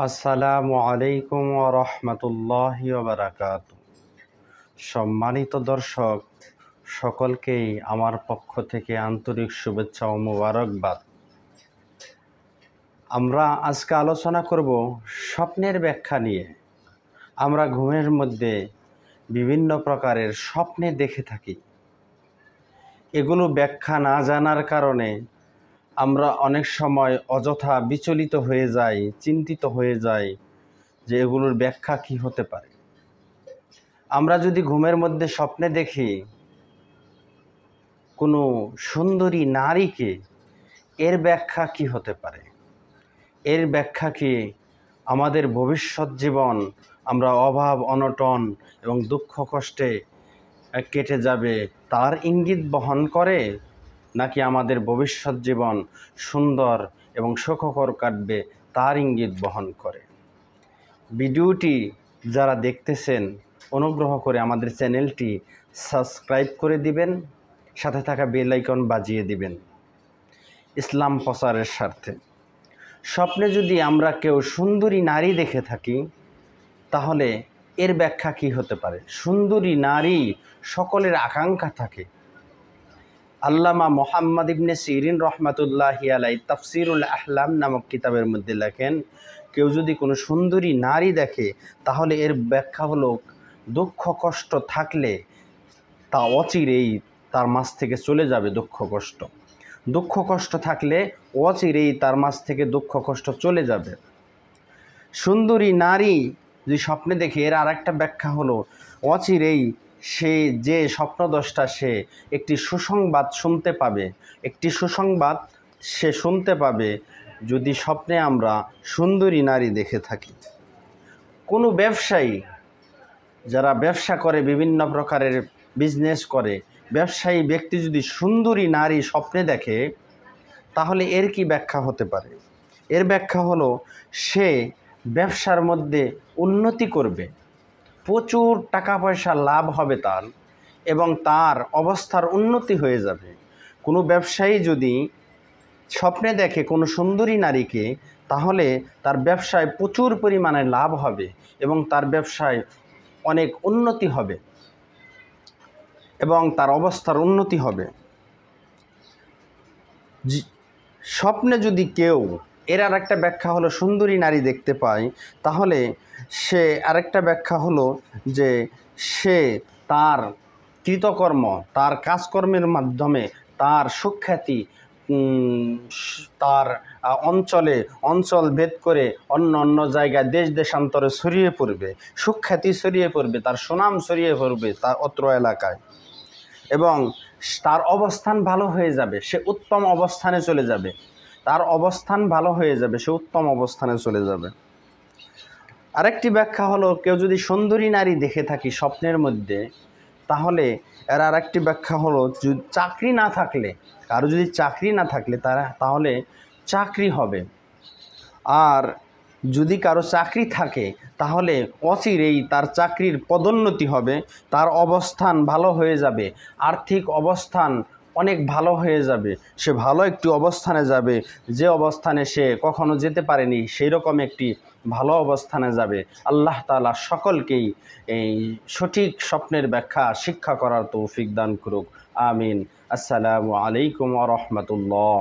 আসসালামু আলাইকুম ওয়া রাহমাতুল্লাহি ওয়া বারাকাতুহু। সম্মানিত দর্শক, সকলকেই আমার পক্ষ থেকে আন্তরিক শুভেচ্ছা ও মোবারকবাদ। আমরা আজকে আলোচনা করব স্বপ্নের ব্যাখ্যা নিয়ে। আমরা ঘুমের মধ্যে বিভিন্ন প্রকারের স্বপ্নে দেখে থাকি। এগুলো ব্যাখ্যা না জানার কারণে আমরা অনেক সময় অযথা বিচলিত হয়ে যাই, চিন্তিত হয়ে যাই যে এগুলোর ব্যাখ্যা কি হতে পারে। আমরা যদি ঘুমের মধ্যে স্বপ্নে দেখি কোনো সুন্দরী নারীকে, এর ব্যাখ্যা কি হতে পারে? এর ব্যাখ্যা কি আমাদের ভবিষ্যৎ জীবন আমরা অভাব অনটন এবং দুঃখ কষ্টে কেটে যাবে তার ইঙ্গিত বহন করে, নাকি আমাদের ভবিষ্যৎ জীবন সুন্দর এবং সুখকর কাটবে তার ইঙ্গিত বহন করে? ভিডিওটি যারা দেখতেছেন অনুগ্রহ করে আমাদের চ্যানেলটি সাবস্ক্রাইব করে দিবেন, সাথে থাকা বেল আইকন বাজিয়ে দিবেন ইসলাম প্রচারের স্বার্থে। স্বপ্নে যদি আমরা কেউ সুন্দরী নারী দেখে থাকি তাহলে এর ব্যাখ্যা কি হতে পারে? সুন্দরী নারী সকলের আকাঙ্ক্ষা থাকে। আল্লামা মোহাম্মদ ইবনে সিরিন রহমাতুল্লাহি আলাইহি তাফসিরুল আহলাম নামক কিতাবের মধ্যে লেখেন, কেউ যদি কোনো সুন্দরী নারী দেখে তাহলে এর ব্যাখ্যা হলো দুঃখ কষ্ট থাকলে তা অচিরেই তার মাঝ থেকে চলে যাবে। দুঃখ কষ্ট থাকলে অচিরেই তার মাঝ থেকে দুঃখ কষ্ট চলে যাবে। সুন্দরী নারী যদি স্বপ্নে দেখে, এর আরেকটা ব্যাখ্যা হলো অচিরেই সে যে স্বপ্নদ্রষ্টা সে একটি সুসংবাদ শুনতে পাবে। সে শুনতে পাবে যদি স্বপ্নে আমরা সুন্দরী নারী দেখে থাকি। কোনো ব্যবসায়ী যারা ব্যবসা করে, বিভিন্ন প্রকারের বিজনেস করে, ব্যবসায়ী ব্যক্তি যদি সুন্দরী নারী স্বপ্নে দেখে তাহলে এর কি ব্যাখ্যা হতে পারে? এর ব্যাখ্যা হলো সে ব্যবসার মধ্যে উন্নতি করবে, প্রচুর টাকা পয়সা লাভ হবে তার, এবং তার অবস্থার উন্নতি হয়ে যাবে। কোনো ব্যবসায়ী যদি স্বপ্নে দেখে কোনো সুন্দরী নারীকে তাহলে তার ব্যবসায় প্রচুর পরিমাণে লাভ হবে এবং তার ব্যবসায় অনেক উন্নতি হবে এবং তার অবস্থার উন্নতি হবে। স্বপ্নে যদি কেউ, এর আরেকটা ব্যাখ্যা হলো সুন্দরী নারী দেখতে পায় তাহলে সে আরেকটা ব্যাখ্যা হলো যে সে তার কৃতকর্ম, তার কাজকর্মের মাধ্যমে তার সুখ্যাতি তার অঞ্চল ভেদ করে অন্য জায়গায় দেশ দেশান্তরে ছড়িয়ে পড়বে, সুখ্যাতি ছড়িয়ে পড়বে, তার সুনাম ছড়িয়ে পড়বে তার অত্র এলাকায়, এবং তার অবস্থান ভালো হয়ে যাবে, সে উত্তম অবস্থানে চলে যাবে। তার অবস্থান ভালো হয়ে যাবে, সে উত্তম অবস্থানে চলে যাবে। আরেকটি ব্যাখ্যা হলো কেউ যদি সুন্দরী নারী দেখে থাকি স্বপ্নের মধ্যে তাহলে এর আরেকটি ব্যাখ্যা হলো চাকরি না থাকলে, কারো যদি চাকরি না থাকলে তাহলে চাকরি হবে, আর যদি কারো চাকরি থাকে তাহলে অচিরেই তার চাকরির পদোন্নতি হবে, তার অবস্থান ভালো হয়ে যাবে, আর্থিক অবস্থান অনেক ভালো হয়ে যাবে, সে ভালো একটি অবস্থানে যাবে, যে অবস্থানে সে কখনো যেতে পারেনি সেই রকম একটি ভালো অবস্থানে যাবে। আল্লাহ তাআলা সকলকেই এই সঠিক স্বপ্নের ব্যাখ্যা শিক্ষা করার তৌফিক দান করুক। আমিন। আসসালামু আলাইকুম ওয়া রাহমাতুল্লাহ।